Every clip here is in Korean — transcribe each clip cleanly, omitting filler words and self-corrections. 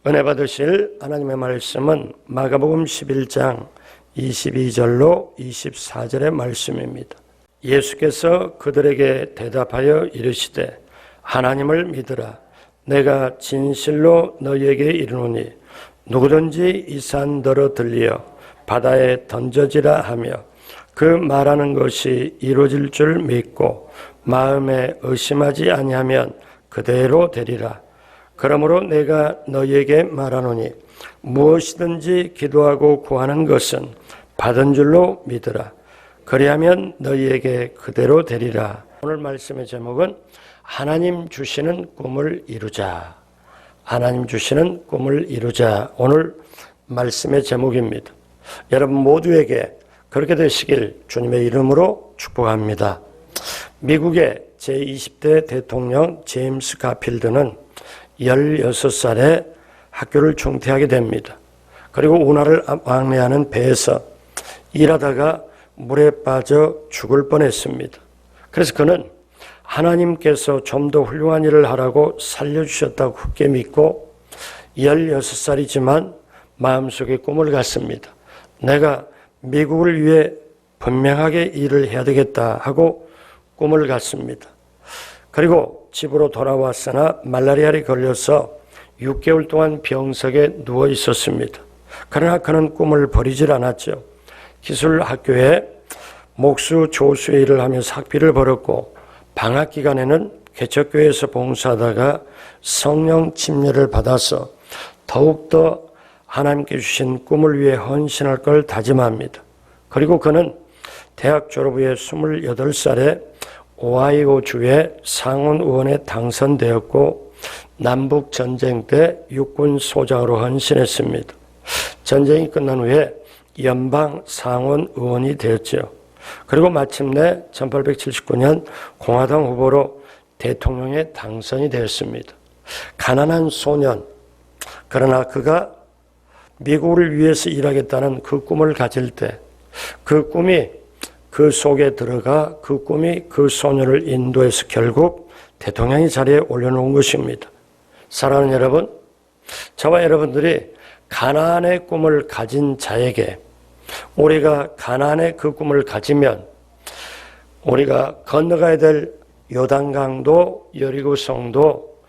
은혜 받으실 하나님의 말씀은 마가복음 11장 22절로 24절의 말씀입니다. 예수께서 그들에게 대답하여 이르시되 하나님을 믿으라. 내가 진실로 너희에게 이르노니 누구든지 이 산더러 들리어 바다에 던져지라 하며 그 말하는 것이 이루어질 줄 믿고 마음에 의심하지 아니하면 그대로 되리라. 그러므로 내가 너희에게 말하노니 무엇이든지 기도하고 구하는 것은 받은 줄로 믿으라. 그리하면 너희에게 그대로 되리라. 오늘 말씀의 제목은 하나님 주시는 꿈을 이루자. 하나님 주시는 꿈을 이루자. 오늘 말씀의 제목입니다. 여러분 모두에게 그렇게 되시길 주님의 이름으로 축복합니다. 미국의 제20대 대통령 제임스 가필드는 16살에 학교를 중퇴하게 됩니다. 그리고 운하를 왕래하는 배에서 일하다가 물에 빠져 죽을 뻔했습니다. 그래서 그는 하나님께서 좀 더 훌륭한 일을 하라고 살려주셨다고 굳게 믿고 16살이지만 마음속에 꿈을 갖습니다. 내가 미국을 위해 분명하게 일을 해야 되겠다 하고 꿈을 갖습니다. 그리고 집으로 돌아왔으나 말라리아에 걸려서 6개월 동안 병석에 누워 있었습니다. 그러나 그는 꿈을 버리질 않았죠. 기술학교에 목수 조수의 일을 하면서 학비를 벌었고 방학 기간에는 개척교회에서 봉사하다가 성령 침례를 받아서 더욱더 하나님께 주신 꿈을 위해 헌신할 걸 다짐합니다. 그리고 그는 대학 졸업 후에 28살에 오하이오 주의 상원 의원에 당선되었고 남북 전쟁 때 육군 소장으로 헌신했습니다. 전쟁이 끝난 후에 연방 상원 의원이 되었죠. 그리고 마침내 1879년 공화당 후보로 대통령에 당선이 되었습니다. 가난한 소년, 그러나 그가 미국을 위해서 일하겠다는 그 꿈을 가질 때 그 꿈이 그 속에 들어가 그 꿈이 그 소년을 인도해서 결국 대통령의 자리에 올려놓은 것입니다. 사랑하는 여러분, 저와 여러분들이 가나안의 꿈을 가진 자에게 우리가 가나안의 그 꿈을 가지면 우리가 건너가야 될 요단강도 여리고성도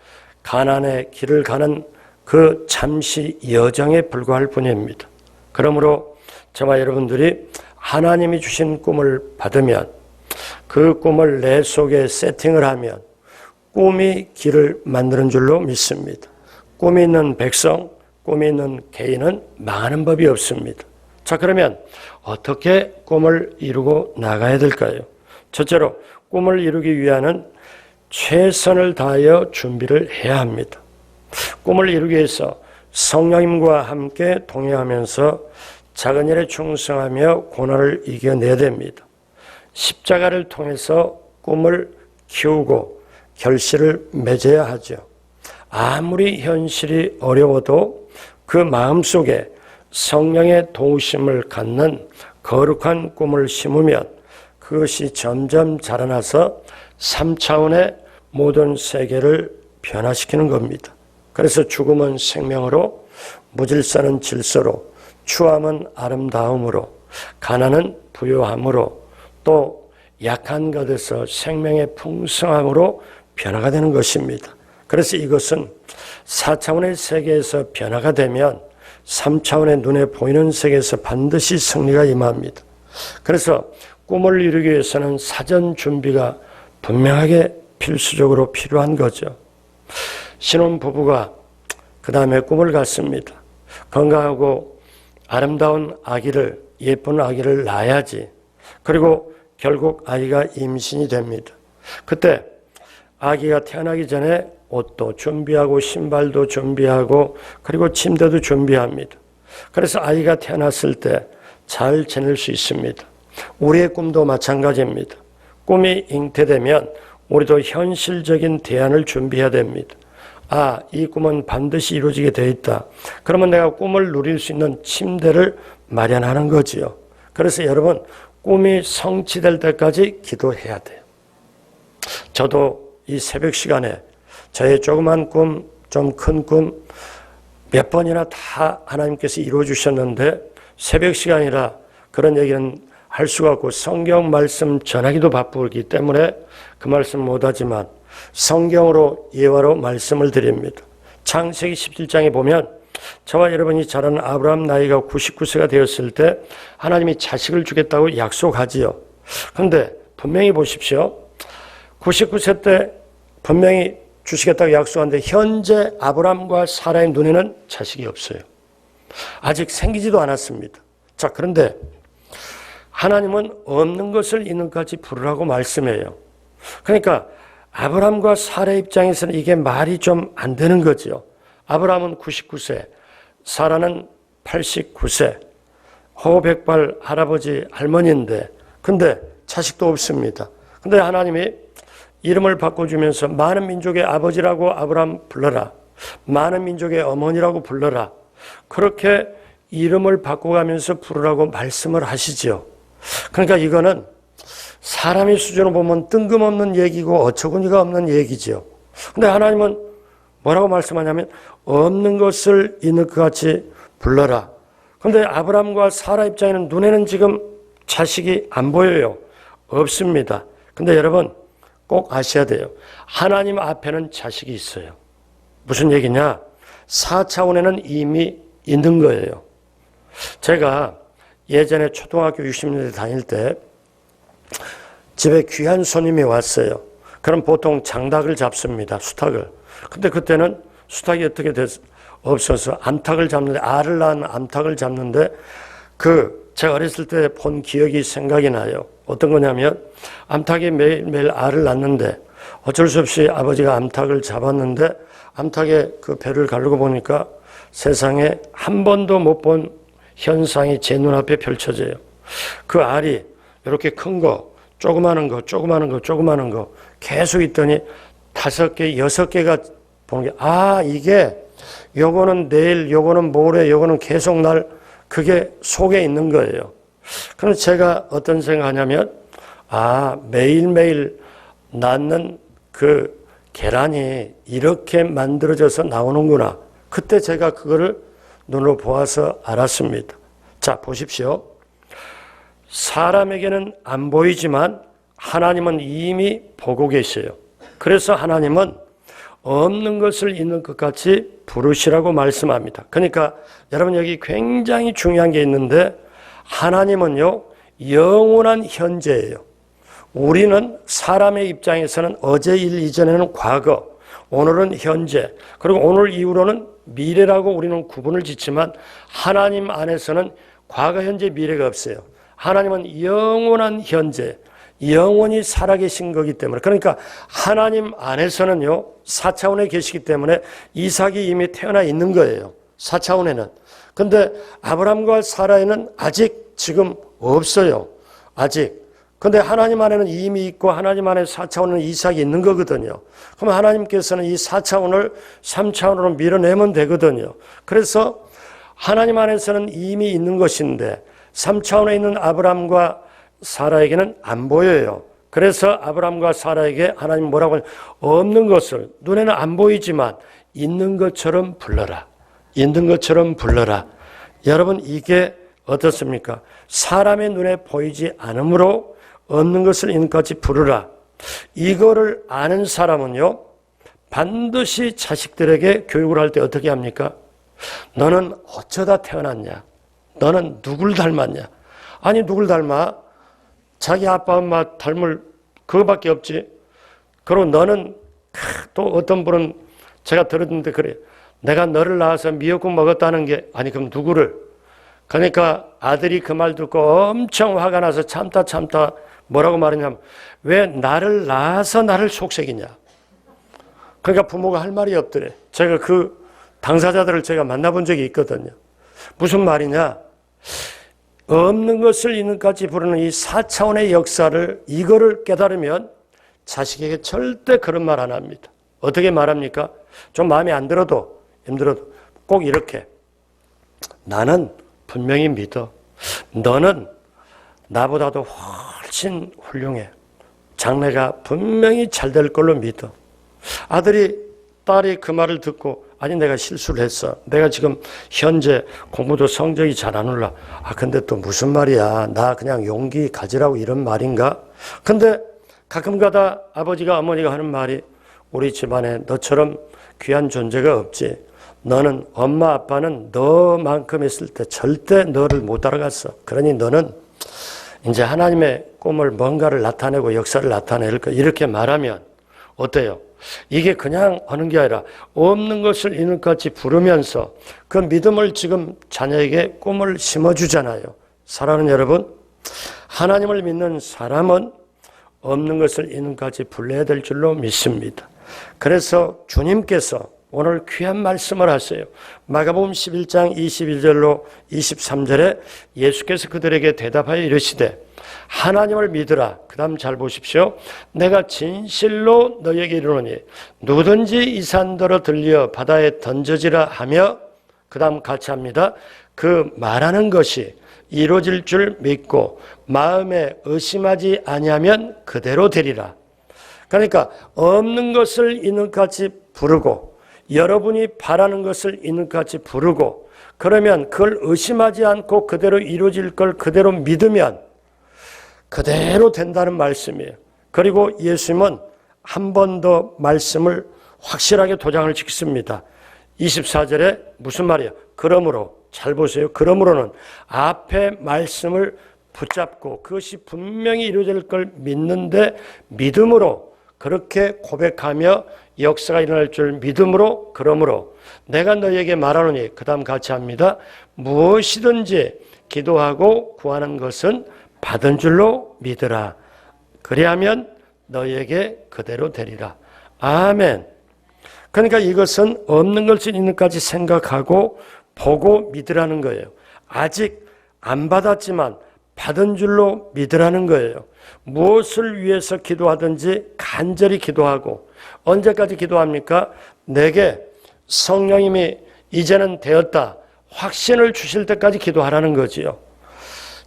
가나안의 길을 가는 그 잠시 여정에 불과할 뿐입니다. 그러므로 저와 여러분들이 하나님이 주신 꿈을 받으면 그 꿈을 내 속에 세팅을 하면 꿈이 길을 만드는 줄로 믿습니다. 꿈이 있는 백성, 꿈이 있는 개인은 망하는 법이 없습니다. 자, 그러면 어떻게 꿈을 이루고 나가야 될까요? 첫째로 꿈을 이루기 위한 최선을 다하여 준비를 해야 합니다. 꿈을 이루기 위해서 성령님과 함께 동행하면서 작은 일에 충성하며 고난을 이겨내야 됩니다. 십자가를 통해서 꿈을 키우고 결실을 맺어야 하죠. 아무리 현실이 어려워도 그 마음속에 성령의 도우심을 갖는 거룩한 꿈을 심으면 그것이 점점 자라나서 3차원의 모든 세계를 변화시키는 겁니다. 그래서 죽음은 생명으로, 무질서는 질서로, 추함은 아름다움으로, 가난은 부요함으로, 또 약한 것에서 생명의 풍성함으로 변화가 되는 것입니다. 그래서 이것은 4차원의 세계에서 변화가 되면 3차원의 눈에 보이는 세계에서 반드시 승리가 임합니다. 그래서 꿈을 이루기 위해서는 사전 준비가 분명하게 필수적으로 필요한 거죠. 신혼부부가 그 다음에 꿈을 갖습니다. 건강하고 아름다운 아기를, 예쁜 아기를 낳아야지. 그리고 결국 아이가 임신이 됩니다. 그때 아기가 태어나기 전에 옷도 준비하고 신발도 준비하고 그리고 침대도 준비합니다. 그래서 아이가 태어났을 때 잘 지낼 수 있습니다. 우리의 꿈도 마찬가지입니다. 꿈이 잉태되면 우리도 현실적인 대안을 준비해야 됩니다. 아, 이 꿈은 반드시 이루어지게 되어 있다. 그러면 내가 꿈을 누릴 수 있는 침대를 마련하는 거지요. 그래서 여러분, 꿈이 성취될 때까지 기도해야 돼요. 저도 이 새벽 시간에 저의 조그만 꿈, 좀 큰 꿈 몇 번이나 다 하나님께서 이루어 주셨는데 새벽 시간이라 그런 얘기는 할 수가 없고 성경 말씀 전하기도 바쁘기 때문에 그 말씀 못하지만 성경으로 예화로 말씀을 드립니다. 창세기 17장에 보면 저와 여러분이 잘 아는 아브라함 나이가 99세가 되었을 때 하나님이 자식을 주겠다고 약속하지요. 그런데 분명히 보십시오. 99세 때 분명히 주시겠다고 약속하는데 현재 아브라함과 사라의 눈에는 자식이 없어요. 아직 생기지도 않았습니다. 자, 그런데 하나님은 없는 것을 있는 것까지 부르라고 말씀해요. 그러니까 아브라함과 사라의 입장에서는 이게 말이 좀 안 되는 거죠. 아브라함은 99세, 사라는 89세, 호백발 할아버지 할머니인데 근데 자식도 없습니다. 근데 하나님이 이름을 바꿔주면서 많은 민족의 아버지라고 아브라함 불러라. 많은 민족의 어머니라고 불러라. 그렇게 이름을 바꿔가면서 부르라고 말씀을 하시죠. 그러니까 이거는 사람의 수준으로 보면 뜬금없는 얘기고 어처구니가 없는 얘기죠. 근데 하나님은 뭐라고 말씀하냐면 없는 것을 있는 것 같이 불러라. 그런데 아브라함과 사라 입장에는 눈에는 지금 자식이 안 보여요. 없습니다. 근데 여러분 꼭 아셔야 돼요. 하나님 앞에는 자식이 있어요. 무슨 얘기냐? 4차원에는 이미 있는 거예요. 제가 예전에 초등학교 60년대 다닐 때 집에 귀한 손님이 왔어요. 그럼 보통 장닭을 잡습니다. 수탉을. 근데 그때는 수탉이 어떻게 없어서 암탉을 잡는데 알을 낳은 암탉을 잡는데 제가 어렸을 때 본 기억이 생각이 나요. 어떤 거냐면 암탉이 매일매일 알을 낳는데 어쩔 수 없이 아버지가 암탉을 잡았는데 암탉의 그 배를 가르고 보니까 세상에 한 번도 못 본 현상이 제 눈앞에 펼쳐져요. 그 알이 이렇게 큰 거, 조그마한 거, 조그마한 거, 조그마한 거 계속 있더니 5개, 6개가 보는 게 이게 요거는 내일, 요거는 모레, 요거는 계속 날 그게 속에 있는 거예요. 그럼 제가 어떤 생각하냐면 매일매일 낳는 그 계란이 이렇게 만들어져서 나오는구나. 그때 제가 그거를 눈으로 보아서 알았습니다. 자, 보십시오. 사람에게는 안 보이지만 하나님은 이미 보고 계셔요. 그래서 하나님은 없는 것을 있는 것 같이 부르시라고 말씀합니다. 그러니까 여러분 여기 굉장히 중요한 게 있는데 하나님은요 영원한 현재예요. 우리는 사람의 입장에서는 어제 일 이전에는 과거, 오늘은 현재, 그리고 오늘 이후로는 미래라고 우리는 구분을 짓지만 하나님 안에서는 과거, 현재, 미래가 없어요. 하나님은 영원한 현재, 영원히 살아계신 거기 때문에 그러니까 하나님 안에서는요 4차원에 계시기 때문에 이삭이 이미 태어나 있는 거예요. 4차원에는. 근데 아브라함과 사라에는 아직 지금 없어요. 아직. 근데 하나님 안에는 이미 있고 하나님 안에 4차원에는 이삭이 있는 거거든요. 그럼 하나님께서는 이 4차원을 3차원으로 밀어내면 되거든요. 그래서 하나님 안에서는 이미 있는 것인데 3차원에 있는 아브라함과 사라에게는 안 보여요. 그래서 아브라함과 사라에게 하나님 뭐라고 하냐? 없는 것을 눈에는 안 보이지만 있는 것처럼 불러라. 있는 것처럼 불러라. 여러분 이게 어떻습니까? 사람의 눈에 보이지 않으므로 없는 것을 있는 것같이 부르라. 이거를 아는 사람은요 반드시 자식들에게 교육을 할 때 어떻게 합니까? 너는 어쩌다 태어났냐? 너는 누굴 닮았냐? 아니 누굴 닮아? 자기 아빠 엄마 닮을 그거밖에 없지. 그리고 너는 또 어떤 분은 제가 들었는데 그래. 내가 너를 낳아서 미역국 먹었다는 게 아니 그럼 누구를? 그러니까 아들이 그 말 듣고 엄청 화가 나서 참다 뭐라고 말하냐면 왜 나를 낳아서 나를 속색이냐. 그러니까 부모가 할 말이 없더래. 제가 그 당사자들을 제가 만나본 적이 있거든요. 무슨 말이냐. 없는 것을 있는 것까지 부르는 이 4차원의 역사를 이거를 깨달으면 자식에게 절대 그런 말 안 합니다. 어떻게 말합니까? 좀 마음에 안 들어도 힘들어도 꼭 이렇게 나는 분명히 믿어. 너는 나보다도 훨씬 훌륭해. 장래가 분명히 잘 될 걸로 믿어. 딸이 그 말을 듣고 아니 내가 실수를 했어. 내가 지금 현재 공부도 성적이 잘 안 올라. 근데 또 무슨 말이야. 나 그냥 용기 가지라고 이런 말인가? 근데 가끔가다 아버지가 어머니가 하는 말이 우리 집안에 너처럼 귀한 존재가 없지. 너는 엄마 아빠는 너만큼 했을 때 절대 너를 못 따라갔어. 그러니 너는 이제 하나님의 꿈을 뭔가를 나타내고 역사를 나타낼 거. 이렇게 말하면 어때요? 이게 그냥 하는 게 아니라 없는 것을 있는 것 같이 부르면서 그 믿음을 지금 자녀에게 꿈을 심어주잖아요. 사랑하는 여러분, 하나님을 믿는 사람은 없는 것을 있는 것 같이 불러야 될 줄로 믿습니다. 그래서 주님께서 오늘 귀한 말씀을 하세요. 마가복음 11장 21절로 23절에 예수께서 그들에게 대답하여 이르시되 하나님을 믿으라. 그 다음 잘 보십시오. 내가 진실로 너에게 이르노니 누구든지 이 산더러 들려 바다에 던져지라 하며 그 다음 같이 합니다. 그 말하는 것이 이루어질 줄 믿고 마음에 의심하지 아니하면 그대로 되리라. 그러니까 없는 것을 있는 것 같이 부르고 여러분이 바라는 것을 있는 것 같이 부르고 그러면 그걸 의심하지 않고 그대로 이루어질 걸 그대로 믿으면 그대로 된다는 말씀이에요. 그리고 예수님은 한 번 더 말씀을 확실하게 도장을 찍습니다. 24절에 무슨 말이에요? 그러므로 잘 보세요. 그러므로는 앞에 말씀을 붙잡고 그것이 분명히 이루어질 걸 믿는데 믿음으로 그렇게 고백하며 역사가 일어날 줄 믿음으로 그러므로 내가 너에게 말하노니 그 다음 같이 합니다. 무엇이든지 기도하고 구하는 것은 받은 줄로 믿으라. 그리하면 너에게 그대로 되리라. 아멘. 그러니까 이것은 없는 것을 있는 것까지 생각하고 보고 믿으라는 거예요. 아직 안 받았지만 받은 줄로 믿으라는 거예요. 무엇을 위해서 기도하든지 간절히 기도하고 언제까지 기도합니까? 내게 성령님이 이제는 되었다 확신을 주실 때까지 기도하라는 거지요.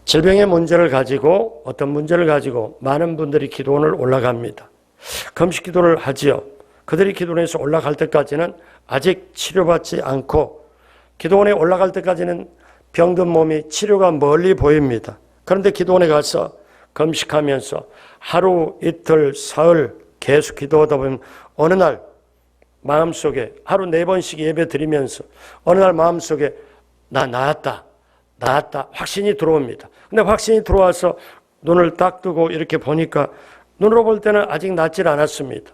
질병의 문제를 가지고 어떤 문제를 가지고 많은 분들이 기도원을 올라갑니다. 금식 기도를 하지요. 그들이 기도원에서 올라갈 때까지는 아직 치료받지 않고 기도원에 올라갈 때까지는 병든 몸이 치료가 멀리 보입니다. 그런데 기도원에 가서 금식하면서 하루 이틀 사흘 계속 기도하다 보면 어느 날 마음속에 하루 4번씩 예배 드리면서 어느 날 마음속에 나 나았다 확신이 들어옵니다. 근데 확신이 들어와서 눈을 딱 뜨고 이렇게 보니까 눈으로 볼 때는 아직 낫질 않았습니다.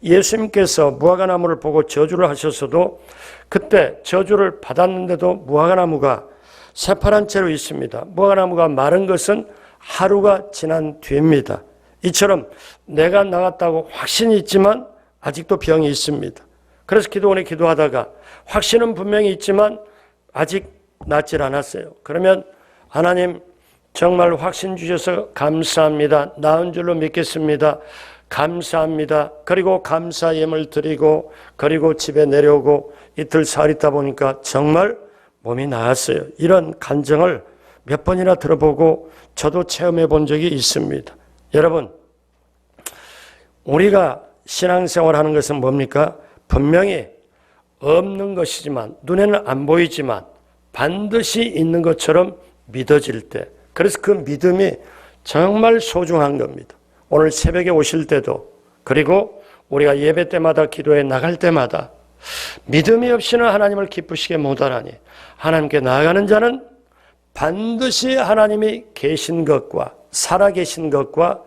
예수님께서 무화과나무를 보고 저주를 하셨어도 그때 저주를 받았는데도 무화과나무가 새파란 채로 있습니다. 무화과나무가 마른 것은 하루가 지난 뒤입니다. 이처럼 내가 나갔다고 확신이 있지만 아직도 병이 있습니다. 그래서 기도원에 기도하다가 확신은 분명히 있지만 아직 낫질 않았어요. 그러면 하나님 정말 확신 주셔서 감사합니다. 나은 줄로 믿겠습니다. 감사합니다. 그리고 감사 예물 드리고 그리고 집에 내려오고 이틀 사흘 있다 보니까 정말 몸이 나았어요. 이런 간증을 몇 번이나 들어보고 저도 체험해 본 적이 있습니다. 여러분, 우리가 신앙생활 하는 것은 뭡니까? 분명히 없는 것이지만 눈에는 안 보이지만 반드시 있는 것처럼 믿어질 때 그래서 그 믿음이 정말 소중한 겁니다. 오늘 새벽에 오실 때도 그리고 우리가 예배 때마다 기도에 나갈 때마다 믿음이 없이는 하나님을 기쁘시게 못하나니 하나님께 나아가는 자는 반드시 하나님이 계신 것과 살아계신 것과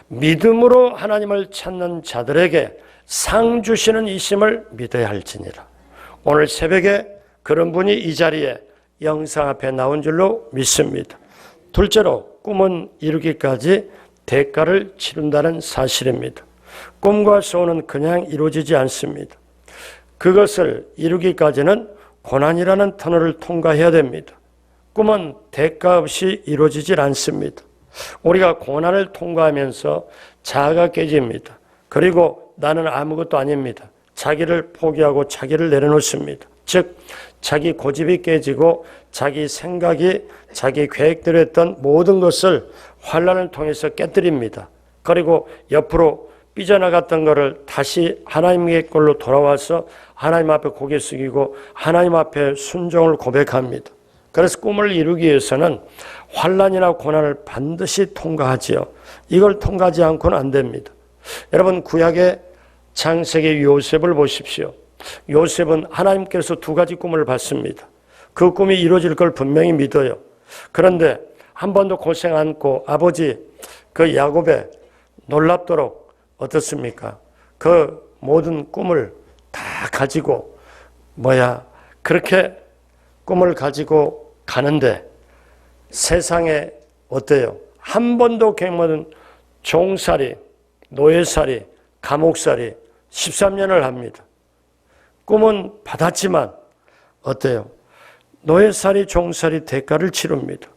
믿음으로 하나님을 찾는 자들에게 상 주시는 이심을 믿어야 할지니라. 오늘 새벽에 그런 분이 이 자리에 영상 앞에 나온 줄로 믿습니다. 둘째로 꿈은 이루기까지 대가를 치른다는 사실입니다. 꿈과 소원은 그냥 이루어지지 않습니다. 그것을 이루기까지는 고난이라는 터널을 통과해야 됩니다. 꿈은 대가 없이 이루어지질 않습니다. 우리가 고난을 통과하면서 자아가 깨집니다. 그리고 나는 아무것도 아닙니다. 자기를 포기하고 자기를 내려놓습니다. 즉 자기 고집이 깨지고 자기 생각이 자기 계획대로 했던 모든 것을 환난을 통해서 깨뜨립니다. 그리고 옆으로 삐져나갔던 것을 다시 하나님의 걸로 돌아와서 하나님 앞에 고개 숙이고 하나님 앞에 순종을 고백합니다. 그래서 꿈을 이루기 위해서는 환난이나 고난을 반드시 통과하지요. 이걸 통과하지 않고는 안 됩니다. 여러분, 구약의 창세기 요셉을 보십시오. 요셉은 하나님께서 두 가지 꿈을 봤습니다. 그 꿈이 이루어질 걸 분명히 믿어요. 그런데 한 번도 고생 않고 아버지 그 야곱에 놀랍도록 어떻습니까? 그 모든 꿈을 다 가지고 그렇게 꿈을 가지고 가는데 세상에 어때요? 한 번도 경험한 종살이, 노예살이, 감옥살이 13년을 합니다. 꿈은 받았지만 어때요? 노예살이, 종살이 대가를 치릅니다.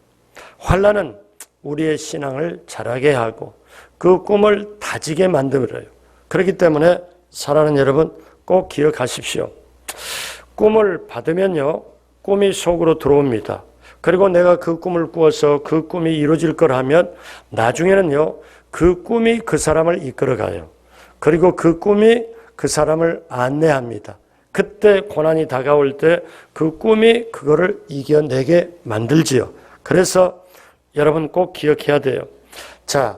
환난은 우리의 신앙을 자라게 하고 그 꿈을 다지게 만들어요. 그렇기 때문에 사랑하는 여러분 꼭 기억하십시오. 꿈을 받으면요, 꿈이 속으로 들어옵니다. 그리고 내가 그 꿈을 꾸어서 그 꿈이 이루어질 걸 하면 나중에는요, 그 꿈이 그 사람을 이끌어가요. 그리고 그 꿈이 그 사람을 안내합니다. 그때 고난이 다가올 때 그 꿈이 그거를 이겨내게 만들지요. 그래서 여러분 꼭 기억해야 돼요. 자,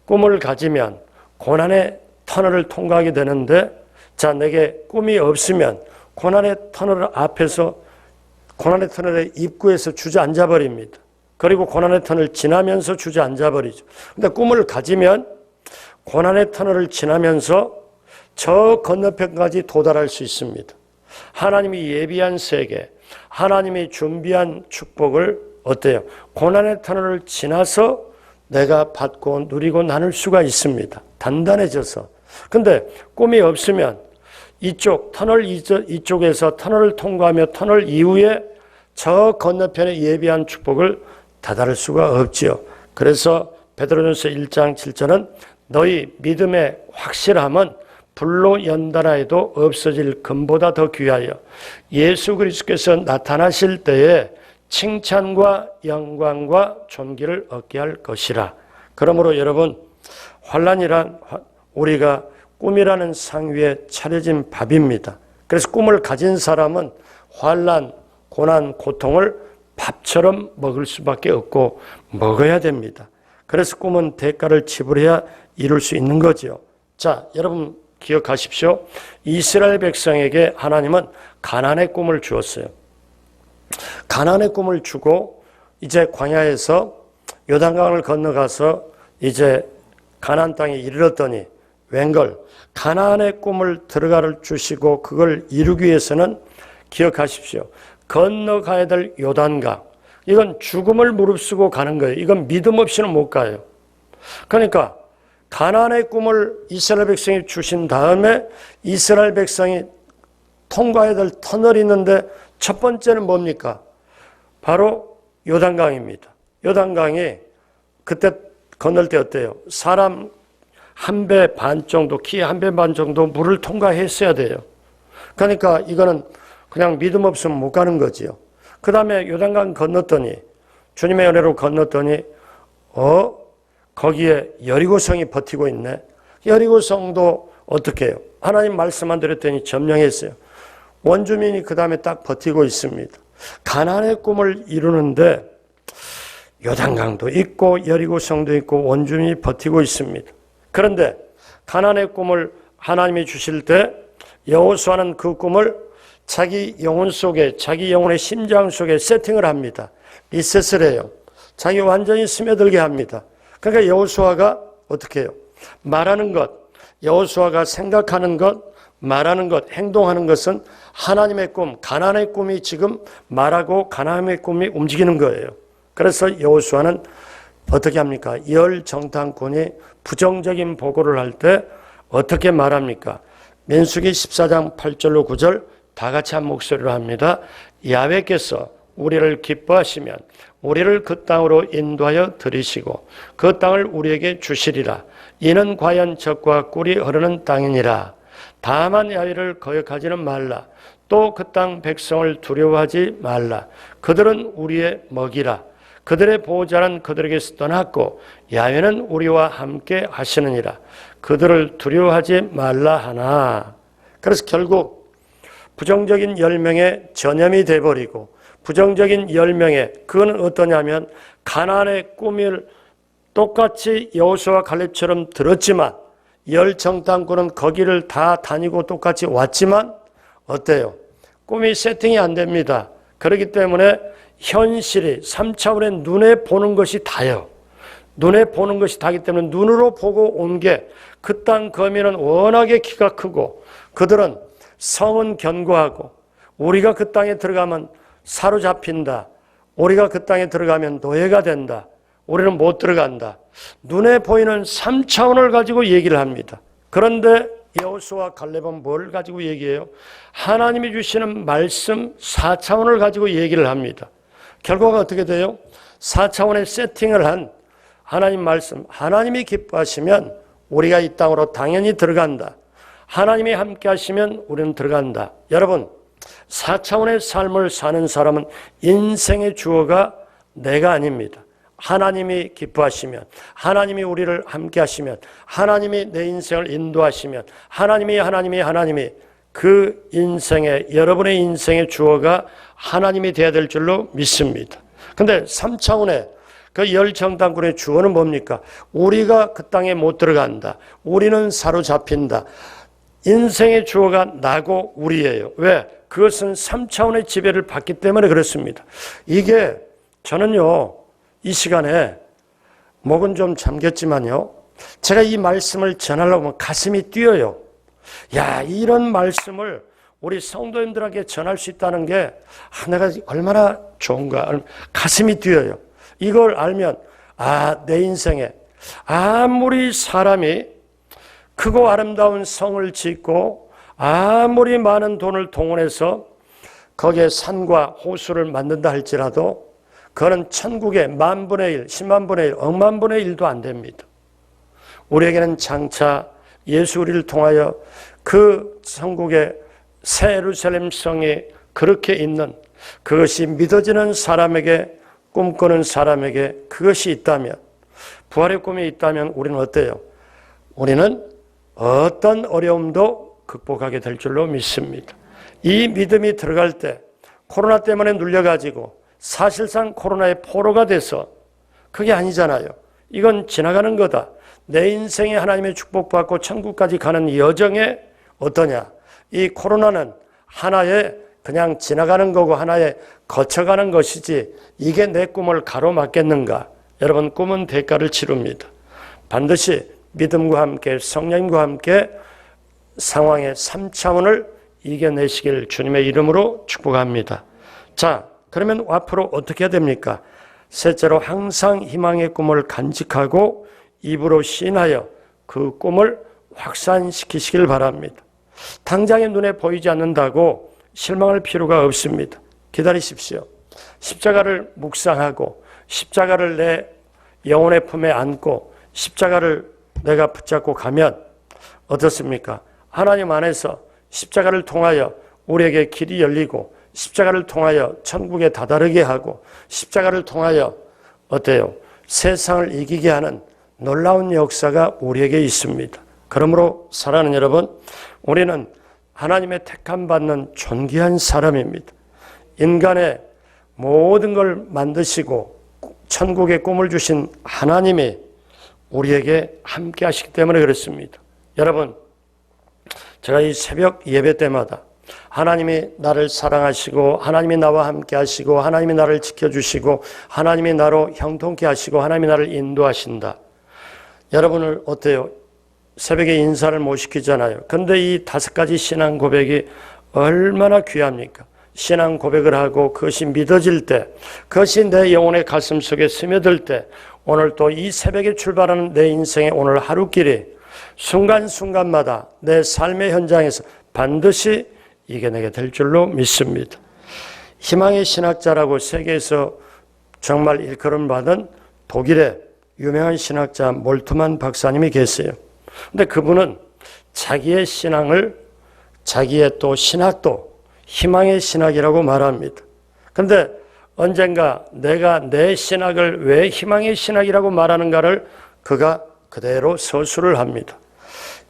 꿈을 가지면 고난의 터널을 통과하게 되는데, 자, 내게 꿈이 없으면 고난의 터널 앞에서, 고난의 터널의 입구에서 주저앉아 버립니다. 그리고 고난의 터널을 지나면서 주저앉아 버리죠. 근데 꿈을 가지면 고난의 터널을 지나면서 저 건너편까지 도달할 수 있습니다. 하나님이 예비한 세계, 하나님이 준비한 축복을 어때요? 고난의 터널을 지나서 내가 받고 누리고 나눌 수가 있습니다. 단단해져서. 근데 꿈이 없으면 이쪽에서 터널을 통과하며 터널 이후에 저 건너편에 예비한 축복을 다다를 수가 없지요. 그래서 베드로전서 1장 7절은 너희 믿음의 확실함은 불로 연단하 해도 없어질 금보다 더 귀하여 예수 그리스도께서 나타나실 때에 칭찬과 영광과 존귀를 얻게 할 것이라. 그러므로 여러분, 환난이란 우리가 꿈이라는 상 위에 차려진 밥입니다. 그래서 꿈을 가진 사람은 환난, 고난, 고통을 밥처럼 먹을 수밖에 없고 먹어야 됩니다. 그래서 꿈은 대가를 지불해야 이룰 수 있는 거죠. 자, 여러분 기억하십시오. 이스라엘 백성에게 하나님은 가나안의 꿈을 주었어요. 가나안의 꿈을 주고 이제 광야에서 요단강을 건너가서 이제 가나안 땅에 이르렀더니 웬걸 가나안의 꿈을 들어가를 주시고 그걸 이루기 위해서는 기억하십시오. 건너가야 될 요단강, 이건 죽음을 무릅쓰고 가는 거예요. 이건 믿음 없이는 못 가요. 그러니까 가나안의 꿈을 이스라엘 백성이 주신 다음에 이스라엘 백성이 통과해야 될 터널이 있는데 첫 번째는 뭡니까? 바로 요단강입니다. 요단강이 그때 건널 때 어때요? 사람 한 배 반 정도, 키 한 배 반 정도 물을 통과했어야 돼요. 그러니까 이거는 그냥 믿음 없으면 못 가는 거지요. 그 다음에 요단강 건넜더니, 주님의 은혜로 건넜더니 거기에 여리고성이 버티고 있네. 여리고성도 어떻게 해요? 하나님 말씀만 드렸더니 점령했어요. 원주민이 그 다음에 딱 버티고 있습니다. 가나안의 꿈을 이루는데 요단강도 있고 여리고성도 있고 원주민이 버티고 있습니다. 그런데 가나안의 꿈을 하나님이 주실 때 여호수아는 그 꿈을 자기 영혼 속에, 자기 영혼의 심장 속에 세팅을 합니다. 리셋을 해요. 자기 완전히 스며들게 합니다. 그러니까 여호수아가 어떻게 해요? 말하는 것, 여호수아가 생각하는 것, 말하는 것, 행동하는 것은 하나님의 꿈, 가나안의 꿈이 지금 말하고 가나안의 꿈이 움직이는 거예요. 그래서 여호수아는 어떻게 합니까? 열정탐꾼이 부정적인 보고를 할 때 어떻게 말합니까? 민수기 14장 8절로 9절 다 같이 한 목소리로 합니다. 야훼께서 우리를 기뻐하시면 우리를 그 땅으로 인도하여 들이시고 그 땅을 우리에게 주시리라. 이는 과연 젖과 꿀이 흐르는 땅이니라. 다만 야훼를 거역하지는 말라. 또 그 땅 백성을 두려워하지 말라. 그들은 우리의 먹이라. 그들의 보호자는 그들에게서 떠났고 야훼는 우리와 함께 하시느니라. 그들을 두려워하지 말라 하나. 그래서 결국 부정적인 10명의 전염이 돼버리고 부정적인 10명의 그거는 어떠냐면 가나안의 꿈을 똑같이 여호수아와 갈렙처럼 들었지만 10정탐꾼은 거기를 다 다니고 똑같이 왔지만 어때요? 꿈이 세팅이 안 됩니다. 그렇기 때문에 현실이 3차원의 눈에 보는 것이 다요. 눈에 보는 것이 다기 때문에 눈으로 보고 온 게 그 땅 거민은 워낙에 키가 크고 그들은 성은 견고하고 우리가 그 땅에 들어가면 사로잡힌다. 우리가 그 땅에 들어가면 노예가 된다. 우리는 못 들어간다. 눈에 보이는 3차원을 가지고 얘기를 합니다. 그런데 여호수아와 갈렙은 뭘 가지고 얘기해요? 하나님이 주시는 말씀 4차원을 가지고 얘기를 합니다. 결과가 어떻게 돼요? 4차원의 세팅을 한 하나님 말씀, 하나님이 기뻐하시면 우리가 이 땅으로 당연히 들어간다. 하나님이 함께 하시면 우리는 들어간다. 여러분, 4차원의 삶을 사는 사람은 인생의 주어가 내가 아닙니다. 하나님이 기뻐하시면, 하나님이 우리를 함께 하시면, 하나님이 내 인생을 인도하시면, 하나님이 그 인생의, 여러분의 인생의 주어가 하나님이 되어야 될 줄로 믿습니다. 근데 3차원의 그 10정탐꾼의 주어는 뭡니까? 우리가 그 땅에 못 들어간다. 우리는 사로잡힌다. 인생의 주어가 나고 우리예요. 왜? 그것은 3차원의 지배를 받기 때문에 그렇습니다. 이게 저는요, 이 시간에 목은 좀 잠겼지만요, 제가 이 말씀을 전하려고 하면 가슴이 뛰어요. 야, 이런 말씀을 우리 성도님들에게 전할 수 있다는 게 내가 얼마나 좋은가. 가슴이 뛰어요. 이걸 알면 내 인생에 아무리 사람이 크고 아름다운 성을 짓고 아무리 많은 돈을 동원해서 거기에 산과 호수를 만든다 할지라도 그거는 천국의 10,000분의 1, 100,000분의 1, 억만분의 1도 안 됩니다. 우리에게는 장차 예수 우리를 통하여 그 천국의 새 예루살렘 성이 그렇게 있는 그것이 믿어지는 사람에게, 꿈꾸는 사람에게 그것이 있다면, 부활의 꿈이 있다면 우리는 어때요? 우리는 어떤 어려움도 극복하게 될 줄로 믿습니다. 이 믿음이 들어갈 때 코로나 때문에 눌려가지고 사실상 코로나의 포로가 돼서 그게 아니잖아요. 이건 지나가는 거다. 내 인생에 하나님의 축복받고 천국까지 가는 여정에 어떠냐? 이 코로나는 하나의 그냥 지나가는 거고 하나의 거쳐가는 것이지 이게 내 꿈을 가로막겠는가? 여러분, 꿈은 대가를 치릅니다. 반드시 믿음과 함께 성령과 함께 상황의 3차원을 이겨내시길 주님의 이름으로 축복합니다. 자, 그러면 앞으로 어떻게 해야 됩니까? 셋째로 항상 희망의 꿈을 간직하고 입으로 시인하여 그 꿈을 확산시키시길 바랍니다. 당장의 눈에 보이지 않는다고 실망할 필요가 없습니다. 기다리십시오. 십자가를 묵상하고 십자가를 내 영혼의 품에 안고 십자가를 내가 붙잡고 가면 어떻습니까? 하나님 안에서 십자가를 통하여 우리에게 길이 열리고 십자가를 통하여 천국에 다다르게 하고 십자가를 통하여 어때요? 세상을 이기게 하는 놀라운 역사가 우리에게 있습니다. 그러므로 사랑하는 여러분, 우리는 하나님의 택함받는 존귀한 사람입니다. 인간의 모든 걸 만드시고 천국의 꿈을 주신 하나님이 우리에게 함께 하시기 때문에 그렇습니다. 여러분, 제가 이 새벽 예배 때마다 하나님이 나를 사랑하시고 하나님이 나와 함께 하시고 하나님이 나를 지켜주시고 하나님이 나로 형통케 하시고 하나님이 나를 인도하신다. 여러분을 어때요? 새벽에 인사를 못 시키잖아요. 근데 이 5가지 신앙 고백이 얼마나 귀합니까? 신앙 고백을 하고 그것이 믿어질 때, 그것이 내 영혼의 가슴 속에 스며들 때, 오늘 또 이 새벽에 출발하는 내 인생의 오늘 하루길이 순간순간마다 내 삶의 현장에서 반드시 이겨내게 될 줄로 믿습니다. 희망의 신학자라고 세계에서 정말 일컬음 받은 독일의 유명한 신학자 몰트만 박사님이 계세요. 근데 그분은 자기의 신앙을, 자기의 또 신학도 희망의 신학이라고 말합니다. 그런데 언젠가 내가 내 신학을 왜 희망의 신학이라고 말하는가를 그가 그대로 서술을 합니다.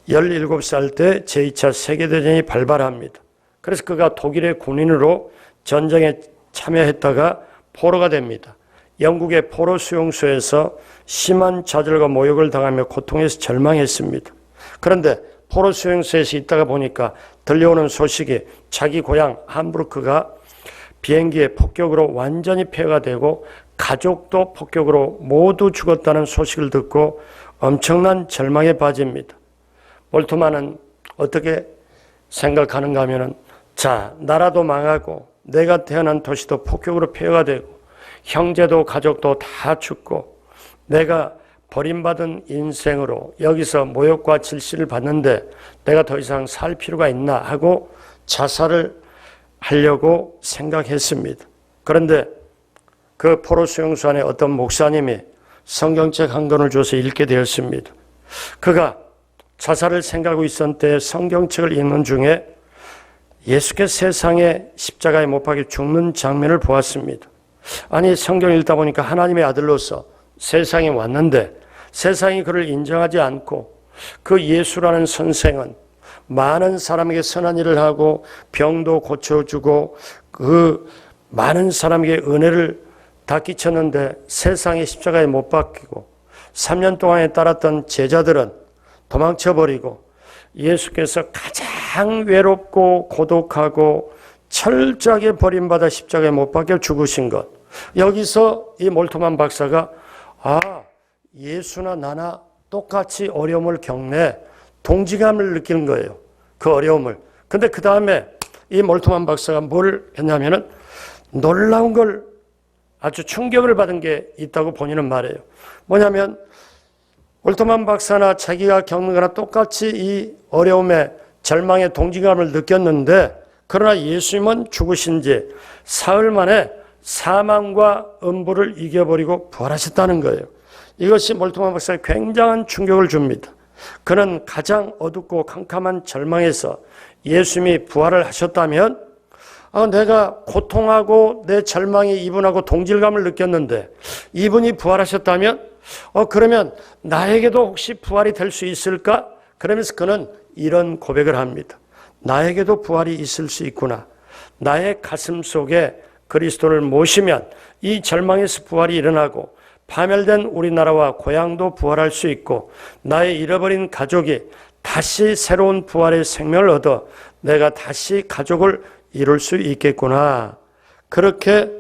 17살 때 제2차 세계대전이 발발합니다. 그래서 그가 독일의 군인으로 전쟁에 참여했다가 포로가 됩니다. 영국의 포로 수용소에서 심한 좌절과 모욕을 당하며 고통에서 절망했습니다. 그런데 포로 수용소에서 있다가 보니까 들려오는 소식이 자기 고향 함부르크가 비행기의 폭격으로 완전히 폐허가 되고 가족도 폭격으로 모두 죽었다는 소식을 듣고 엄청난 절망에 빠집니다. 몰트만은 어떻게 생각하는가 하면은, 자, 나라도 망하고 내가 태어난 도시도 폭격으로 폐허가 되고 형제도 가족도 다 죽고 내가 버림받은 인생으로 여기서 모욕과 질시를 받는데 내가 더 이상 살 필요가 있나 하고 자살을 하려고 생각했습니다. 그런데 그 포로 수용소 안에 어떤 목사님이 성경책 한 권을 줘서 읽게 되었습니다. 그가 자살을 생각하고 있었을 때 성경책을 읽는 중에 예수께서 세상에 십자가에 못 박혀 죽는 장면을 보았습니다. 아니, 성경을 읽다 보니까 하나님의 아들로서 세상에 왔는데 세상이 그를 인정하지 않고 그 예수라는 선생은 많은 사람에게 선한 일을 하고 병도 고쳐주고 그 많은 사람에게 은혜를 다 끼쳤는데 세상에 십자가에 못 박히고 3년 동안에 따랐던 제자들은 도망쳐버리고 예수께서 가장 외롭고 고독하고 철저하게 버림받아 십자가에 못 박혀 죽으신 것. 여기서 이 몰트만 박사가 예수나 나나 똑같이 어려움을 겪네. 동지감을 느끼는 거예요. 그 어려움을. 근데 그 다음에 이 몰트만 박사가 뭘 했냐면은 놀라운 걸 아주 충격을 받은 게 있다고 본인은 말해요. 뭐냐면 몰트만 박사나 자기가 겪는 거나 똑같이 이 어려움에 절망의 동지감을 느꼈는데 그러나 예수님은 죽으신 지 사흘 만에 사망과 음부를 이겨버리고 부활하셨다는 거예요. 이것이 몰트만 박사에 굉장한 충격을 줍니다. 그는 가장 어둡고 캄캄한 절망에서 예수님이 부활을 하셨다면 내가 고통하고 내 절망에 이분하고 동질감을 느꼈는데 이분이 부활하셨다면 그러면 나에게도 혹시 부활이 될 수 있을까? 그러면서 그는 이런 고백을 합니다. 나에게도 부활이 있을 수 있구나. 나의 가슴 속에 그리스도를 모시면 이 절망에서 부활이 일어나고 파멸된 우리나라와 고향도 부활할 수 있고 나의 잃어버린 가족이 다시 새로운 부활의 생명을 얻어 내가 다시 가족을 이룰 수 있겠구나. 그렇게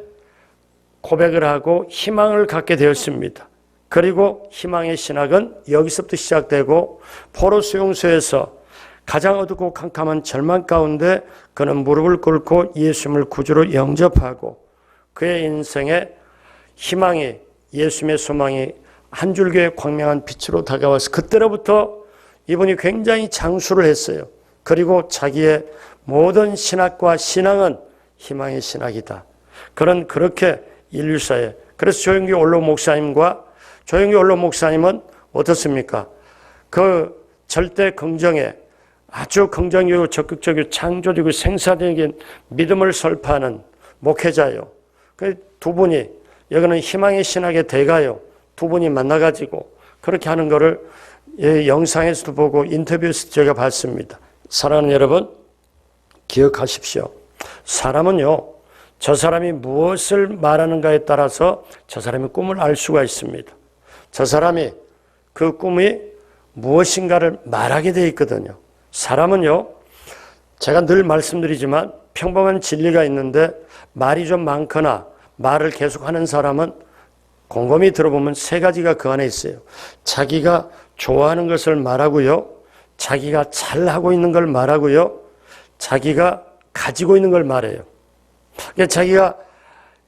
고백을 하고 희망을 갖게 되었습니다. 그리고 희망의 신학은 여기서부터 시작되고 포로 수용소에서 가장 어둡고 캄캄한 절망 가운데 그는 무릎을 꿇고 예수님을 구주로 영접하고 그의 인생에 희망이 예수님의 소망이 한 줄기의 광명한 빛으로 다가와서 그때로부터 이분이 굉장히 장수를 했어요. 그리고 자기의 모든 신학과 신앙은 희망의 신학이다. 그런 그렇게 인류사에 그래서 조영기 원로 목사님은 어떻습니까? 그 절대 긍정에 아주 긍정적이고 적극적이고 창조적이고 생산적인 믿음을 설파하는 목회자요. 그 두 분이 여기는 희망의 신학의 대가요. 두 분이 만나가지고 그렇게 하는 거를 영상에서도 보고 인터뷰에서도 제가 봤습니다. 사랑하는 여러분, 기억하십시오. 사람은요, 저 사람이 무엇을 말하는가에 따라서 저 사람의 꿈을 알 수가 있습니다. 저 사람이 그 꿈이 무엇인가를 말하게 돼 있거든요. 사람은요, 제가 늘 말씀드리지만 평범한 진리가 있는데 말이 좀 많거나 말을 계속하는 사람은 곰곰이 들어보면 세 가지가 그 안에 있어요. 자기가 좋아하는 것을 말하고요. 자기가 잘하고 있는 걸 말하고요. 자기가 가지고 있는 걸 말해요. 그러니까 자기가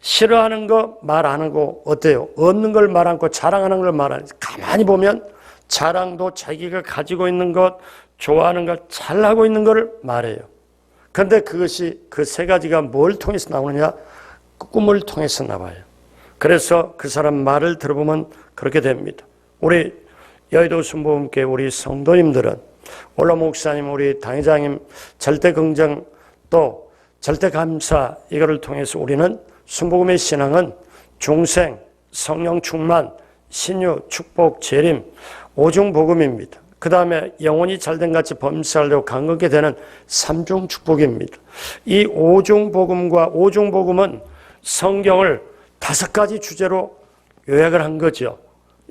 싫어하는 거 말 안 하고 어때요? 없는 걸 말 않고 자랑하는 걸 말하는. 가만히 보면 자랑도 자기가 가지고 있는 것, 좋아하는 것, 잘하고 있는 걸 말해요. 그런데 그것이 그 세 가지가 뭘 통해서 나오느냐? 꿈을 통해서 나와요. 그래서 그 사람 말을 들어보면 그렇게 됩니다. 우리 여의도 순복음교회 우리 성도님들은 원로 목사님, 우리 당회장님 절대 긍정 또 절대 감사 이거를 통해서 우리는 순복음의 신앙은 중생, 성령 충만, 신유, 축복, 재림, 오중복음입니다. 그 다음에 영혼이 잘된 같이 범사하려고 강건케 되는 삼중 축복입니다. 이 오중복음과 오중복음은 성경을 5가지 주제로 요약을 한 거죠.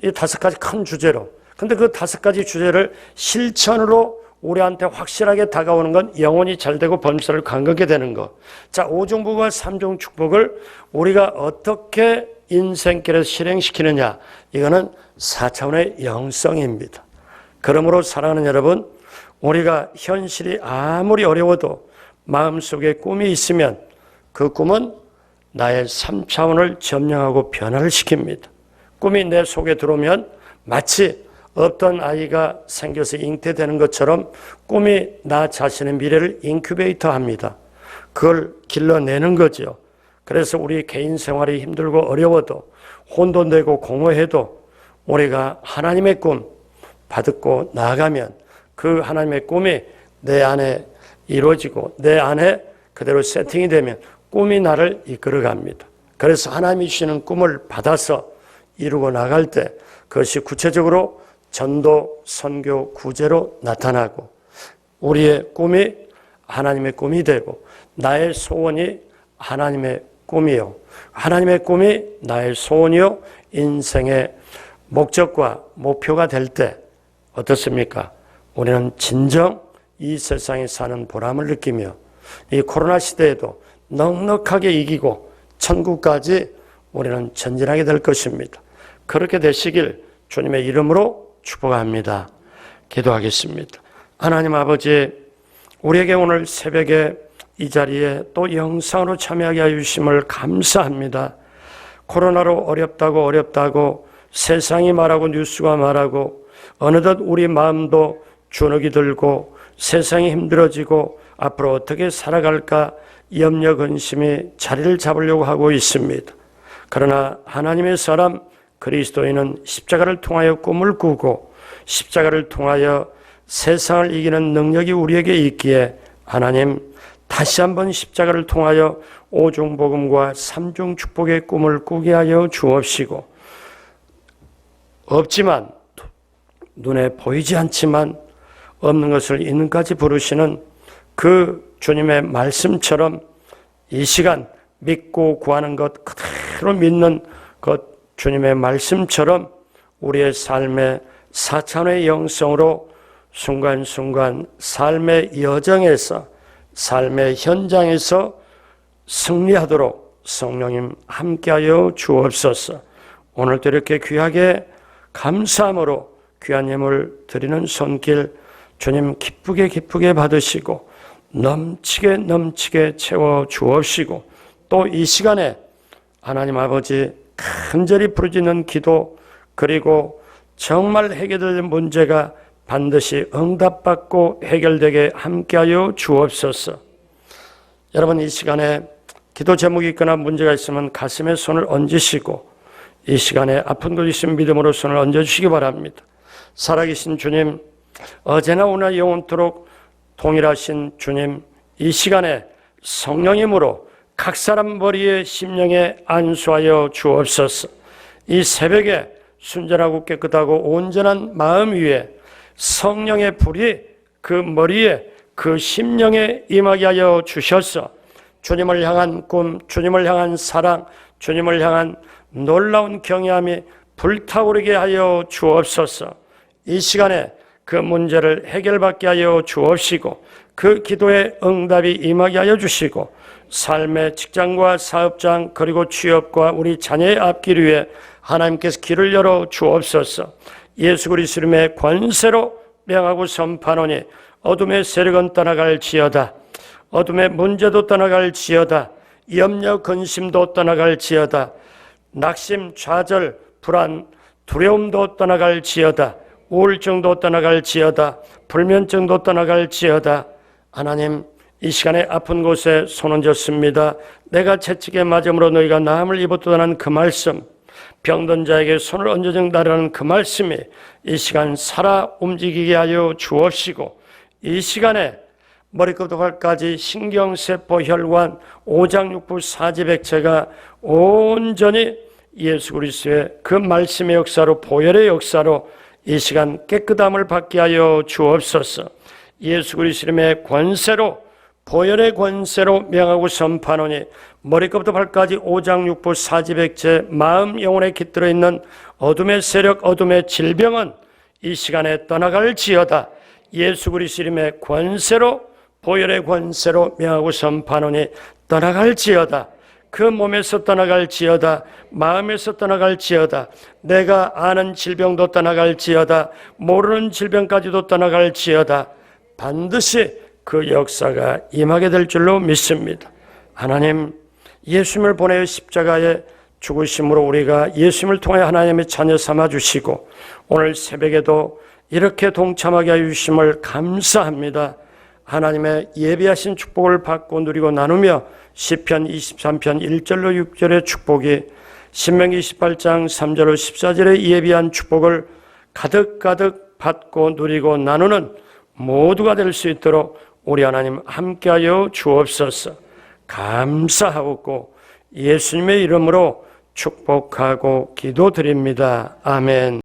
이 5가지 큰 주제로. 근데 그 5가지 주제를 실천으로 우리한테 확실하게 다가오는 건 영혼이 잘되고 범사를 강건케 되는 것. 자, 오중복음과 삼중 축복을 우리가 어떻게 인생길에서 실행시키느냐. 이거는 4차원의 영성입니다. 그러므로 사랑하는 여러분, 우리가 현실이 아무리 어려워도 마음속에 꿈이 있으면 그 꿈은 나의 3차원을 점령하고 변화를 시킵니다. 꿈이 내 속에 들어오면 마치 없던 아이가 생겨서 잉태되는 것처럼 꿈이 나 자신의 미래를 인큐베이터 합니다. 그걸 길러내는 거죠. 그래서 우리 개인 생활이 힘들고 어려워도 혼돈되고 공허해도 우리가 하나님의 꿈 받고 나아가면 그 하나님의 꿈이 내 안에 이루어지고 내 안에 그대로 세팅이 되면 꿈이 나를 이끌어갑니다. 그래서 하나님이 주시는 꿈을 받아서 이루고 나갈 때 그것이 구체적으로 전도, 선교, 구제로 나타나고 우리의 꿈이 하나님의 꿈이 되고 나의 소원이 하나님의 꿈이요. 하나님의 꿈이 나의 소원이요. 인생의 목적과 목표가 될 때 어떻습니까? 우리는 진정 이 세상에 사는 보람을 느끼며 이 코로나 시대에도 넉넉하게 이기고 천국까지 우리는 전진하게 될 것입니다. 그렇게 되시길 주님의 이름으로 축복합니다. 기도하겠습니다. 하나님 아버지, 우리에게 오늘 새벽에 이 자리에 또 영상으로 참여하게 해주심을 감사합니다. 코로나로 어렵다고 세상이 말하고 뉴스가 말하고 어느덧 우리 마음도 주눅이 들고 세상이 힘들어지고 앞으로 어떻게 살아갈까 염려 근심이 자리를 잡으려고 하고 있습니다. 그러나 하나님의 사람 그리스도인은 십자가를 통하여 꿈을 꾸고 십자가를 통하여 세상을 이기는 능력이 우리에게 있기에 하나님 다시 한번 십자가를 통하여 오중복음과 삼중 축복의 꿈을 꾸게 하여 주옵시고 없지만 눈에 보이지 않지만 없는 것을 있는까지 부르시는 그 주님의 말씀처럼 이 시간 믿고 구하는 것 그대로 믿는 것 주님의 말씀처럼 우리의 삶의 4차원의 영성으로 순간순간 삶의 여정에서 삶의 현장에서 승리하도록 성령님 함께하여 주옵소서. 오늘도 이렇게 귀하게 감사함으로 귀한 예물 드리는 손길 주님 기쁘게 받으시고 넘치게 채워 주옵시고 또 이 시간에 하나님 아버지 간절히 부르짖는 기도 그리고 정말 해결될 문제가 반드시 응답받고 해결되게 함께하여 주옵소서. 여러분 이 시간에 기도 제목이 있거나 문제가 있으면 가슴에 손을 얹으시고 이 시간에 아픈 곳 있으면 믿음으로 손을 얹어주시기 바랍니다. 살아계신 주님, 어제나 오늘 영원토록 동일하신 주님, 이 시간에 성령님으로 각 사람 머리에 심령에 안수하여 주옵소서. 이 새벽에 순전하고 깨끗하고 온전한 마음 위에 성령의 불이 그 머리에 그 심령에 임하게 하여 주셔서 주님을 향한 꿈, 주님을 향한 사랑, 주님을 향한 놀라운 경외함이 불타오르게 하여 주옵소서. 이 시간에 그 문제를 해결받게 하여 주옵시고 그 기도의 응답이 임하게 하여 주시고 삶의 직장과 사업장 그리고 취업과 우리 자녀의 앞길 위에 하나님께서 길을 열어 주옵소서. 예수 그리스도 이름의 권세로 명하고 선포하노니 어둠의 세력은 떠나갈지어다. 어둠의 문제도 떠나갈지어다. 염려 근심도 떠나갈지어다. 낙심 좌절 불안 두려움도 떠나갈지어다. 우울증도 떠나갈지어다. 불면증도 떠나갈지어다. 하나님 이 시간에 아픈 곳에 손 얹었습니다. 내가 채찍에 맞음으로 너희가 나음을 입었다는 그 말씀, 병든 자에게 손을 얹어준다라는 그 말씀이 이 시간 살아 움직이게 하여 주옵시고 이 시간에 머리끝부터 발까지 신경세포, 혈관, 오장육부, 사지백체가 온전히 예수 그리스도의 그 말씀의 역사로, 보혈의 역사로 이 시간 깨끗함을 받게 하여 주옵소서. 예수 그리스도 이름의 권세로, 보혈의 권세로 명하고 선포하노니 머리끝부터 발까지 오장육부, 사지백체, 마음, 영혼에 깃들어 있는 어둠의 세력, 어둠의 질병은 이 시간에 떠나갈지어다. 예수 그리스도 이름의 권세로, 보혈의 권세로 명하고 선포하노니 떠나갈지어다. 그 몸에서 떠나갈지어다. 마음에서 떠나갈지어다. 내가 아는 질병도 떠나갈지어다. 모르는 질병까지도 떠나갈지어다. 반드시 그 역사가 임하게 될 줄로 믿습니다. 하나님, 예수님을 보내어 십자가에 죽으심으로 우리가 예수님을 통해 하나님의 자녀 삼아주시고 오늘 새벽에도 이렇게 동참하게 해주심을 감사합니다. 하나님의 예비하신 축복을 받고 누리고 나누며 시편 23편 1절로 6절의 축복이 신명기 28장 3절로 14절의 예비한 축복을 가득가득 받고 누리고 나누는 모두가 될 수 있도록 우리 하나님 함께하여 주옵소서. 감사하고 예수님의 이름으로 축복하고 기도드립니다. 아멘.